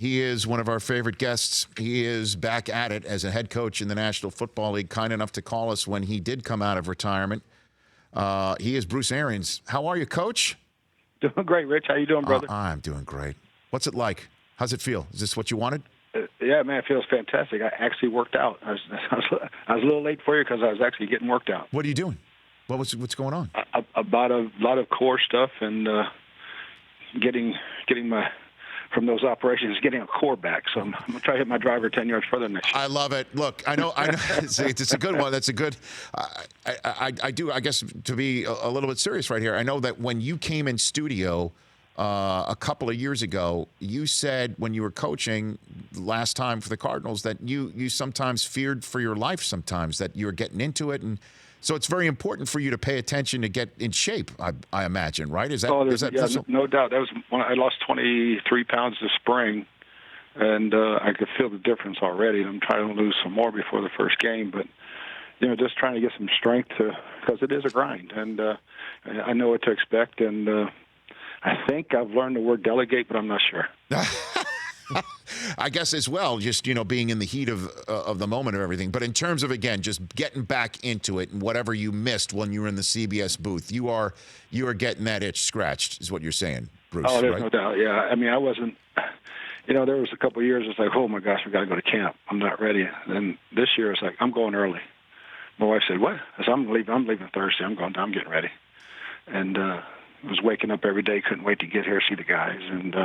He is one of our favorite guests. He is back at it as a head coach in the National Football League, kind enough to call us when he did come out of retirement. He is Bruce Arians. How are you, Coach? Doing great, Rich. How you doing, brother? I'm doing great. What's it like? How's it feel? Is this what you wanted? Yeah, man, it feels fantastic. I actually worked out. I was a little late for you because I was actually getting worked out. What are you doing? What's going on? About a lot of core stuff and getting my from those operations, getting a core back. So I'm going to try to hit my driver 10 yards further next year. I love it. Look, I know. It's a good one. That's a good. I do. I guess to be a little bit serious right here. I know that when you came in studio a couple of years ago, you said when you were coaching last time for the Cardinals that you sometimes feared for your life. Sometimes that you were getting into it, and so it's very important for you to pay attention to get in shape. I imagine, right? Is that? No doubt. That was when I lost 23 pounds this spring, and I could feel the difference already. I'm trying to lose some more before the first game, but just trying to get some strength because it is a grind, and I know what to expect. And I think I've learned the word delegate, but I'm not sure. I guess as well, just being in the heat of the moment of everything. But in terms of, again, just getting back into it and whatever you missed when you were in the CBS booth, you are getting that itch scratched, is what you're saying, Bruce. Oh, there's right? no doubt. Yeah, I mean, I wasn't. There was a couple of years it's like, oh my gosh, we got to go to camp. I'm not ready. And this year it's like, I'm going early. My wife said, what? I said, I'm leaving Thursday. I'm getting ready. And I was waking up every day, couldn't wait to get here, see the guys, and.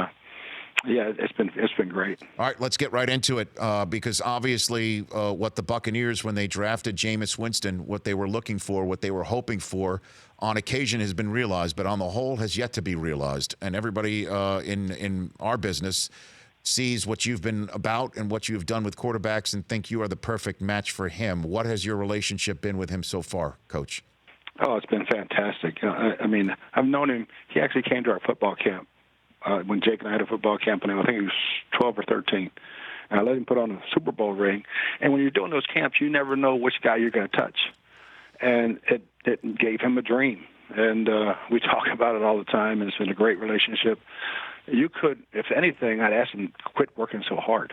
Yeah, it's been great. All right, let's get right into it because obviously what the Buccaneers, when they drafted Jameis Winston, what they were looking for, what they were hoping for, on occasion has been realized, but on the whole has yet to be realized. And everybody in our business sees what you've been about and what you've done with quarterbacks and think you are the perfect match for him. What has your relationship been with him so far, Coach? Oh, it's been fantastic. I mean, I've known him. He actually came to our football camp. When Jake and I had a football camp, and I think he was 12 or 13. And I let him put on a Super Bowl ring. And when you're doing those camps, you never know which guy you're going to touch. And it gave him a dream. And we talk about it all the time, and it's been a great relationship. You could, if anything, I'd ask him to quit working so hard.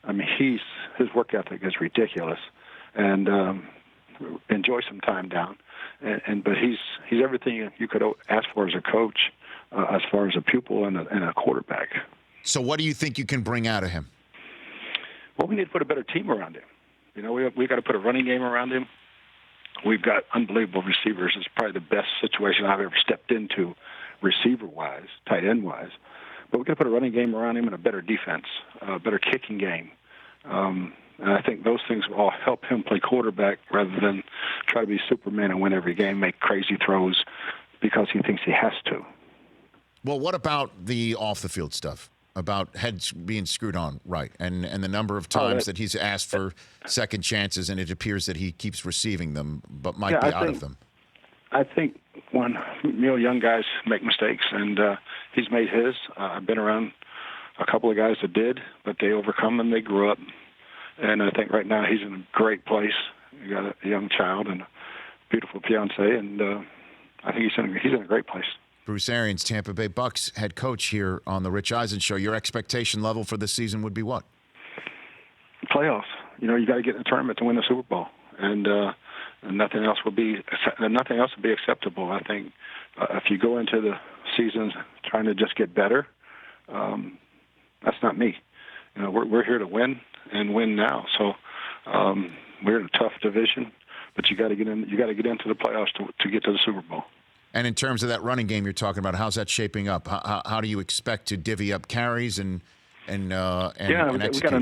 I mean, his work ethic is ridiculous. And enjoy some time down. But he's everything you could ask for as a coach. As far as a pupil and a quarterback. So what do you think you can bring out of him? Well, we need to put a better team around him. We got to put a running game around him. We've got unbelievable receivers. It's probably the best situation I've ever stepped into receiver-wise, tight end-wise. But we've got to put a running game around him and a better defense, a better kicking game. And I think those things will all help him play quarterback rather than try to be Superman and win every game, make crazy throws because he thinks he has to. Well, what about the off-the-field stuff, about heads being screwed on right, and the number of times that he's asked for second chances, and it appears that he keeps receiving them, but might be out of them? I think when young guys make mistakes, and he's made his. I've been around a couple of guys that did, but they overcome them, they grew up. And I think right now he's in a great place. You got a young child and a beautiful fiancée, and I think he's in a great place. Bruce Arians, Tampa Bay Bucs head coach here on the Rich Eisen Show. Your expectation level for this season would be what? Playoffs. You got to get in the tournament to win the Super Bowl, and nothing else will be acceptable. I think if you go into the season trying to just get better, that's not me. We're here to win and win now. So we're in a tough division, but you got to get in. You got to get into the playoffs to get to the Super Bowl. And in terms of that running game you're talking about, how's that shaping up? How do you expect to divvy up carries and we got a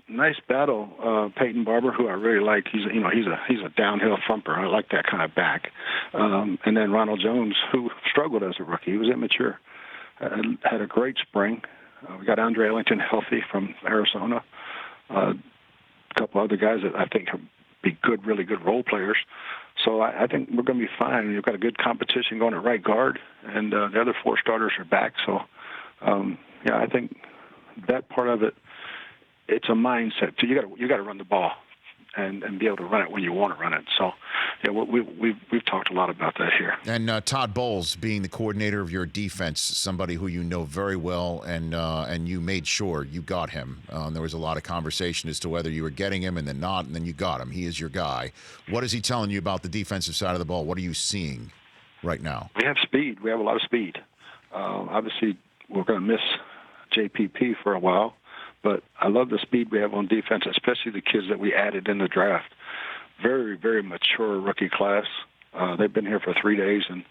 nice battle. Peyton Barber, who I really like, he's a downhill thumper. I like that kind of back. And then Ronald Jones, who struggled as a rookie, he was immature, had a great spring. We got Andre Ellington healthy from Arizona. A couple other guys that I think be really good role players. So I think we're going to be fine. We've got a good competition going at right guard, and the other four starters are back. So, I think that part of it, it's a mindset. So you got to run the ball and be able to run it when you want to run it. So we've talked a lot about that here. And Todd Bowles being the coordinator of your defense, somebody who you know very well, and you made sure you got him. There was a lot of conversation as to whether you were getting him and then not, and then you got him. He is your guy. What is he telling you about the defensive side of the ball? What are you seeing right now? We have speed. We have a lot of speed. Obviously, we're going to miss JPP for a while, but I love the speed we have on defense, especially the kids that we added in the draft. Very, very mature rookie class. They've been here for 3 days, and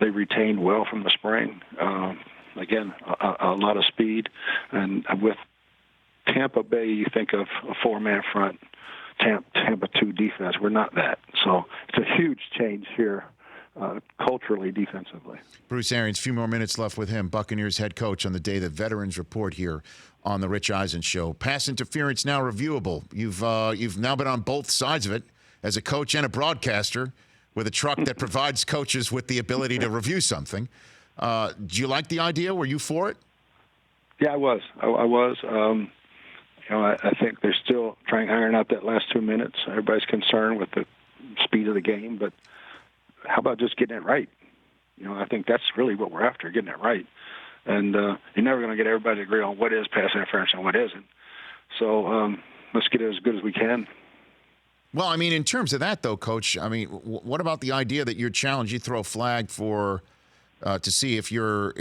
they retained well from the spring. Again, a lot of speed. And with Tampa Bay, you think of a four-man front, Tampa 2 defense. We're not that. So it's a huge change here. Culturally, defensively. Bruce Arians, a few more minutes left with him, Buccaneers head coach, on the day that veterans report here on the Rich Eisen Show. Pass interference now reviewable. You've now been on both sides of it as a coach and a broadcaster with a truck that provides coaches with the ability to review something. Do you like the idea? Were you for it? Yeah, I was. I think they're still trying to iron out that last 2 minutes. Everybody's concerned with the speed of the game, but how about just getting it right? I think that's really what we're after, getting it right. And you're never going to get everybody to agree on what is pass interference and what isn't. So let's get it as good as we can. Well, I mean, in terms of that, though, Coach, I mean, what about the idea that you're challenged, you throw a flag for to see if your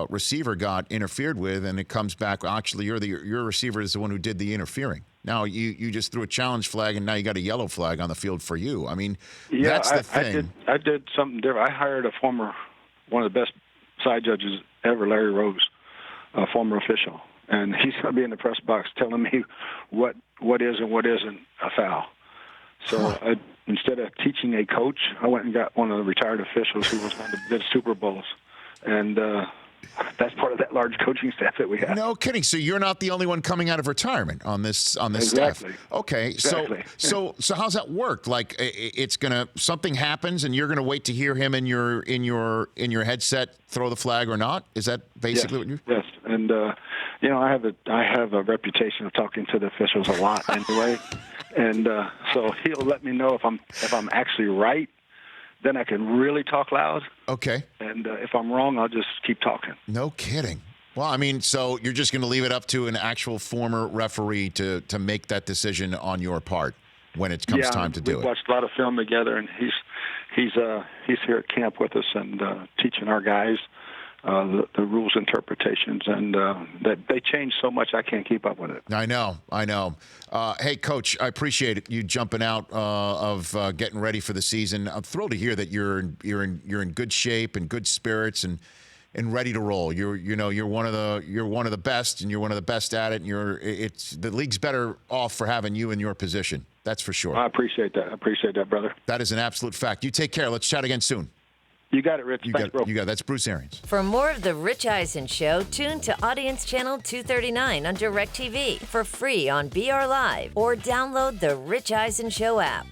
receiver got interfered with, and it comes back, actually, your receiver is the one who did the interfering. Now you just threw a challenge flag, and now you got a yellow flag on the field for you. I mean, that's the thing. I did something different. I hired one of the best side judges ever, Larry Rose, a former official, and he's going to be in the press box telling me what is and what isn't a foul. So instead of teaching a coach, I went and got one of the retired officials who was on the Super Bowls, and that's part of that large coaching staff that we have. No kidding. So you're not the only one coming out of retirement on this Exactly. staff. Okay. Exactly. So how's that work? Like something happens and you're gonna wait to hear him in your headset throw the flag or not? Is that basically what you? Yes. And I have a reputation of talking to the officials a lot anyway, and so he'll let me know if I'm actually right. Then I can really talk loud. Okay. And if I'm wrong, I'll just keep talking. No kidding. Well, I mean, so you're just going to leave it up to an actual former referee to make that decision on your part when it comes time to do it. We've watched a lot of film together, and he's here at camp with us and teaching our guys the rules interpretations, and that they change so much I can't keep up with it. I know. Hey, Coach, I appreciate you jumping out of getting ready for the season. I'm thrilled to hear that you're in good shape and good spirits and ready to roll. You're one of the best, and you're one of the best at it. And the league's better off for having you in your position. That's for sure. I appreciate that, brother. That is an absolute fact. You take care. Let's chat again soon. You got it, Rich. Thanks, bro. You got it. That's Bruce Arians. For more of The Rich Eisen Show, tune to Audience Channel 239 on DirecTV for free on BR Live or download the Rich Eisen Show app.